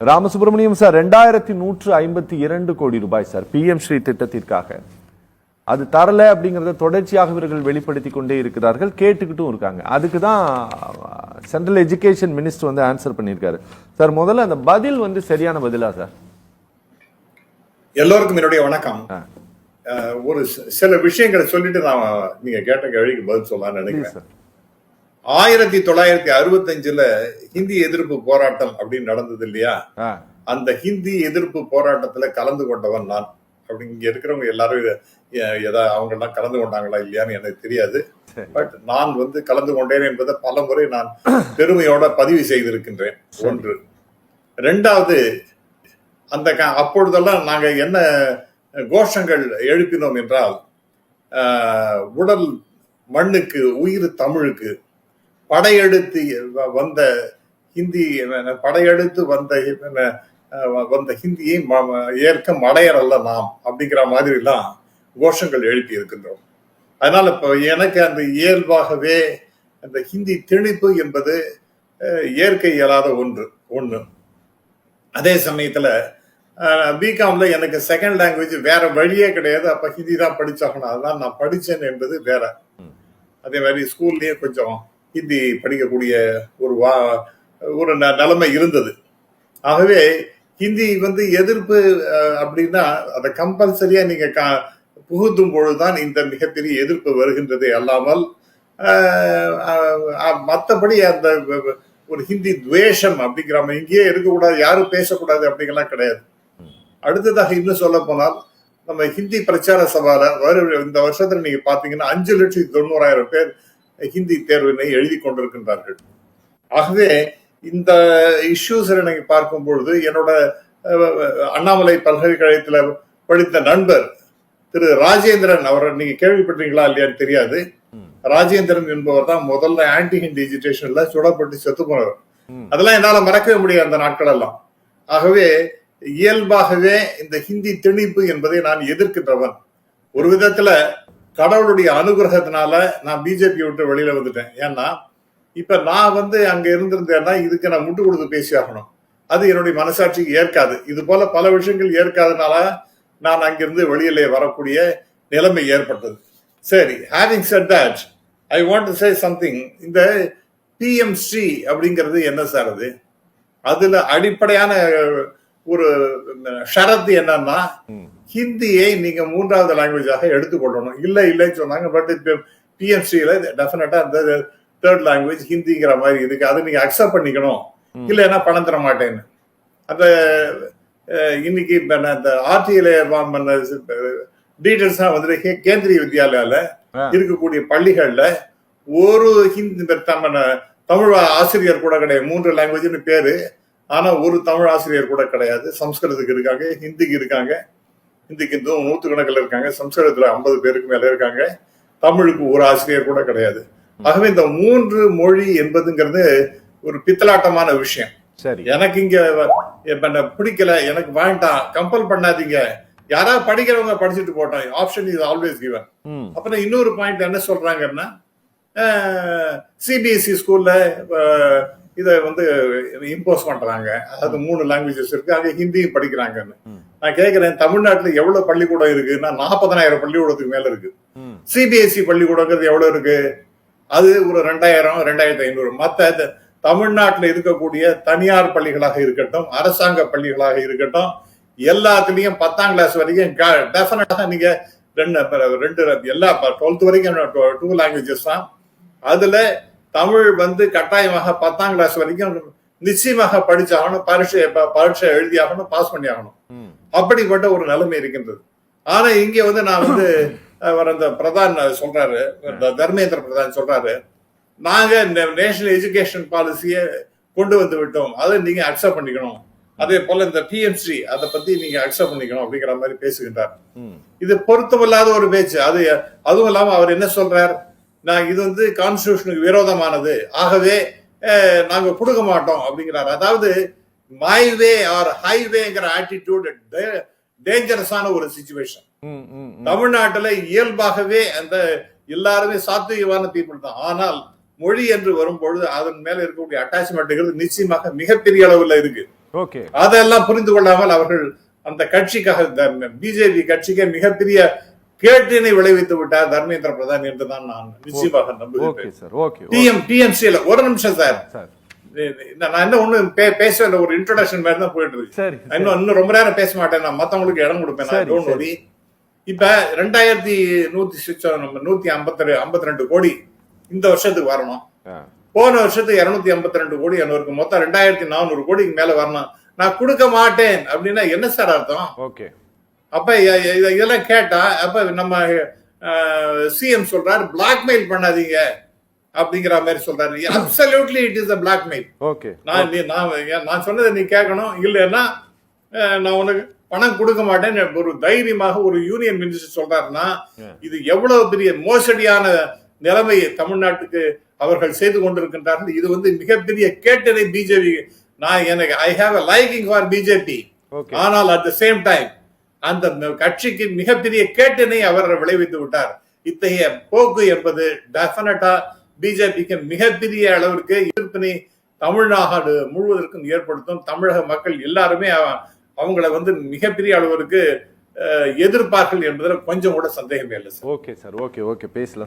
Ramasubramaniam sir, 2152 கோடி ரூபாய் sir PM Sri திட்டத்திற்காக. அது தரல அப்படிங்கறத தொடர்ச்சியாக இவர்கள் வெளிப்படுத்தி கொண்டே இருக்கிறார்கள், கேட்டுக்கிட்டும் இருக்காங்க. அதுக்கு தான் சென்ட்ரல் எஜுகேஷன் மினிஸ்டர் வந்து ஆன்சர் பண்ணியிருக்காரு. சார், முதல்ல அந்த பதில் வந்து சரியான பதிலா சார்? எல்லோருக்கும் என்னுடைய வணக்கம். ஒரு சில விஷயங்களை சொல்லிட்டு நான் நீங்க கேட்ட கேள்விக்கு பதில் சொல்லலாம்னு நினைக்கிறேன். 1965ல ஹிந்தி எதிர்ப்பு போராட்டம் அப்படின்னு நடந்தது இல்லையா? அந்த ஹிந்தி எதிர்ப்பு போராட்டத்துல கலந்து கொண்டவன் நான். அப்படி இங்க இருக்கிறவங்க எல்லாரும் அவங்க எல்லாம் கலந்து கொண்டாங்களா இல்லையான்னு எனக்கு தெரியாது. பட் நான் வந்து கலந்து கொண்டேன் என்பதை பல முறை நான் பெருமையோட பதிவு செய்திருக்கின்றேன். ஒன்று. ரெண்டாவது, அந்த அப்பொழுதெல்லாம் நாங்க என்ன கோஷங்கள் எழுப்பினோம் என்றால், உடல் மண்ணுக்கு, உயிர் தமிழுக்கு, படையெடுத்து வந்த ஹிந்தி, படையெடுத்து வந்த ஹிந்தியை ஏற்க மடையர் அல்ல நாம் அப்படிங்கிற மாதிரி எல்லாம் கோஷங்கள் எழுப்பி இருக்கின்றோம். அதனால இப்ப எனக்கு அந்த இயல்பாகவே அந்த ஹிந்தி திணிப்பு என்பது ஏற்க இயலாத ஒன்று. அதே சமயத்துல பிகாம்ல எனக்கு செகண்ட் லாங்குவேஜ் வேற வழியே கிடையாது. அப்ப ஹிந்தி தான் படிச்சாகணும். அதுதான் நான் படிச்சேன் என்பது வேற. அதே மாதிரி ஸ்கூல்லயே கொஞ்சம் ஹிந்தி படிக்கக்கூடிய ஒரு நிலைமை இருந்தது. ஆகவே ஹிந்தி வந்து எதிர்ப்பு அப்படின்னா அதை கம்பல்சரியா நீங்க புகுத்தும் பொழுதுதான் இந்த மிகப்பெரிய எதிர்ப்பு வருகின்றதே அல்லாமல் மற்றபடி அந்த ஒரு ஹிந்தி துவேஷம் அப்படிங்கிற இங்கேயே இருக்கக்கூடாது, யாரும் பேசக்கூடாது அப்படிங்கலாம் கிடையாது. அடுத்ததாக இன்னும் சொல்ல போனால், நம்ம ஹிந்தி பிரச்சார சபால இந்த வருஷத்துல நீங்க பாத்தீங்கன்னா 5,90,000 பேர் ஹிந்தி தேர்வினை எழுதி கொண்டிருக்கின்றார்கள். ஆகவே இந்த இஷ்யூஸ் நீங்க பார்க்கும் பொழுது, என்னோட அண்ணாமலை பல்கலைக்கழகத்துல படித்த நண்பர் திரு ராஜேந்திரன், அவரை நீங்க கேள்விப்பட்டீங்களா இல்லையான்னு தெரியாது. ராஜேந்திரன் என்பவர் தான் முதல்ல ஆன்டி ஹிந்தி எஜுகேஷன்ல சுடப்பட்டு செத்து போனவர். அதெல்லாம் என்னால மறக்கவே முடியாது அந்த நாட்கள் எல்லாம். ஆகவே இயல்பாகவே இந்த ஹிந்தி திணிப்பு என்பதை நான் எதிர்க்கின்றவன். ஒரு விதத்துல கடவுளுடைய அனுகிரகத்தினால நான் பிஜேபி விட்டு வெளியில வந்துட்டேன். ஏன்னா இப்ப நான் வந்து அங்க இருந்திருந்தேன்னா இதுக்கு நான் முட்டு கொடுத்து பேசி ஆகணும். அது என்னுடைய மனசாட்சிக்கு ஏற்காது. இது போல பல விஷயங்கள் ஏற்காதனால நான் அங்கிருந்து வெளியிலே வரக்கூடிய நிலைமை ஏற்பட்டது. சரி, having said that, I want to say something. இந்த PM ஸ்ரீ அப்படிங்கிறது என்ன சார்? அதுல அடிப்படையான ஒரு ஷரத்து என்னன்னா, ஹிந்தியை நீங்க 3வது லாங்குவேஜாக எடுத்துக்கொள்ளணும். இல்லைன்னு சொன்னாங்க. பட் PM ஸ்ரீல டெஃபினட்டா அந்த 3rd லாங்குவேஜ் ஹிந்திங்கிற மாதிரி இருக்கு. அதை நீங்க அக்செப்ட் பண்ணிக்கணும், இல்லைன்னா பணம் தர மாட்டேன்னு. அந்த இன்னைக்கு அந்த RTIல டீடைல்ஸ் வந்து கேந்திரிய வித்யாலயால இருக்கக்கூடிய பள்ளிகள்ல ஒரு ஹிந்தி தமிழ் ஆசிரியர் கூட கிடையாது. 3 லாங்குவேஜ்னு பேரு, ஆனா ஒரு தமிழ் ஆசிரியர் கூட கிடையாது. சம்ஸ்கிருதத்துக்கு இருக்காங்க, ஹிந்திக்கு இருக்காங்க. ஹிந்திக்கு 100கணக்கில் இருக்காங்க, சம்ஸ்கிருதத்துல 50 பேருக்கு மேல இருக்காங்க, தமிழுக்கு ஒரு ஆசிரியர் கூட கிடையாது. ஆகவே இந்த 3 மொழி என்பதுங்கிறது ஒரு பித்தலாட்டமான விஷயம். எனக்கு இங்க பிடிக்கல, எனக்கு வேண்டாம், கம்பல் பண்ணாதீங்க, யாராவது படிக்கிறவங்க படிச்சுட்டு போட்டோம், ஆப்ஷன் இஸ் ஆல்வேஸ் கிவன். அப்புறம் இன்னொரு பாயிண்ட் என்ன சொல்றாங்கன்னா, CBSE ஸ்கூல்ல இதை வந்து இம்போஸ் பண்றாங்க. அதாவது 3 லாங்குவேஜஸ் இருக்கு, அங்க ஹிந்தியும் படிக்கிறாங்கன்னு. நான் கேட்கிறேன், தமிழ்நாட்டுல எவ்வளவு பள்ளிக்கூடம் இருக்குன்னா 40,000 பள்ளிக்கூடத்துக்கு மேல இருக்கு. CBSE பள்ளிக்கூடங்கிறது எவ்வளவு இருக்கு? அது ஒரு 2,000, 2,500. மத்த தமிழ்நாட்டில் இருக்கக்கூடிய தனியார் பள்ளிகளாக இருக்கட்டும், அரசாங்க பள்ளிகளாக இருக்கட்டும், எல்லாத்துலயும் 10ஆம் கிளாஸ் வரைக்கும் டெஃபினட்டா நீங்க எல்லா 12th வரைக்கும் 2 லாங்குவேஜஸ் தான். அதுல தமிழ் வந்து கட்டாயமாக 10ஆம் கிளாஸ் வரைக்கும் நிச்சயமாக படிச்சாகணும், பரீட்சை எழுதி ஆகணும், பாஸ் பண்ணி ஆகணும். அப்படிப்பட்ட ஒரு நிலைமை இருக்கின்றது. ஆனா இங்க வந்து நான் வந்து அந்த பிரதான் சொல்றாரு, தர்மேந்திர பிரதான் சொல்றாரு, நாங்க நேஷனல் எஜுகேஷன் பாலிசியை கொண்டு வந்து விட்டோம், அதை நீங்க அக்செப்ட் பண்ணிக்கணும். அதே போல இந்த PM ஸ்ரீ அதை பத்தி நீங்க அக்செப்ட் பண்ணிக்கணும் அப்படிங்கிற மாதிரி பேசுகின்றார். இது பொருத்தமில்லாத ஒரு பேச்சு. அதுவும் இல்லாம அவர் என்ன சொல்றார், நான் இது வந்து கான்ஸ்டிடியூஷனுக்கு விரோதமானது, ஆகவே நாங்க கொடுக்க மாட்டோம் அப்படிங்கிறார். அதாவது மை வே ஆர் ஹைவேங்கிற ஆட்டிடியூட் டேஞ்சரஸான ஒரு சிச்சுவேஷன். தமிழ்நாட்டுல இயல்பாகவே அந்த எல்லாருமே சாத்வீகமான பீப்புள் தான். ஆனால் மொழி என்று வரும்பொழுது அதன் மேல இருக்கக்கூடிய அட்டாச்மெண்ட்டுகள் நிச்சயமாக மிகப்பெரிய அளவுல இருக்கு. ஓகே. அதெல்லாம் புரிந்து கொள்ளாமல் அவர்கள் அந்த கட்சிக்காக பிஜேபி கட்சிக்கு மிகப்பெரிய கேட்டினை விளைவித்து விட்டார் தர்மேந்திர பிரதான் என்றுதான் நான் நிச்சயமாக நம்புகிறேன். டிஎம்சில ஒரு நிமிஷம் சார், நான் என்ன ஒண்ணு பேசல, ஒரு இன்ட்ரோடக்ஷன் மாதிரி தான் போயிட்டு இருக்கு. இன்னும் ரொம்ப நேரம் பேச மாட்டேன், நான் மத்தவங்களுக்கு இடம் கொடுப்பேன். இப்ப 2152 கோடி இந்த வருஷத்துக்கு வரணும். போன வருஷத்துக்கு 252 கோடி எனக்கு மொத்தம் 2400 கோடிக்கு மேல வரணும். நான் கொடுக்க மாட்டேன் அப்படின்னா என்ன சார் அர்த்தம்? ஓகே. அப்ப இதெல்லாம் கேட்டா அப்ப நம்ம சிஎம் சொல்றாரு பிளாக்மெயில் பண்ணாதீங்க அப்படிங்கிற மாதிரி சொல்றாரு. Absolutely it is a blackmail. Okay. நான் சொன்னதை நீ கேட்கணும், இல்லைன்னா நான் உனக்கு பணம் கொடுக்க மாட்டேன் ஒரு தைரியமாக ஒரு யூனியன் மினிஸ்டர் சொல்றாருன்னா இது எவ்வளவு பெரிய மோசடியான நிலைமையை தமிழ்நாட்டுக்கு அவர்கள் செய்து கொண்டிருக்கின்றார்கள். இது வந்து மிகப்பெரிய கேட்டதை BJP. I have a liking for BJP, ஆனால் அட் த சேம் டைம் அந்த கட்சிக்கு மிகப்பெரிய கேட்டினை அவர் விளைவித்து விட்டார். இத்தகைய போக்கு என்பது டெஃபினட்டா பிஜேபிக்கு மிகப்பெரிய அளவிற்கு எதிர்ப்பினை தமிழ்நாடு முழுவதற்கும் ஏற்படுத்தும். தமிழக மக்கள் எல்லாருமே அவங்கள வந்து மிகப்பெரிய அளவிற்கு எதிர்ப்பார்கள் என்பதில் கொஞ்சம் கூட சந்தேகமே இல்லை சார். ஓகே சார், ஓகே பேசலாம்.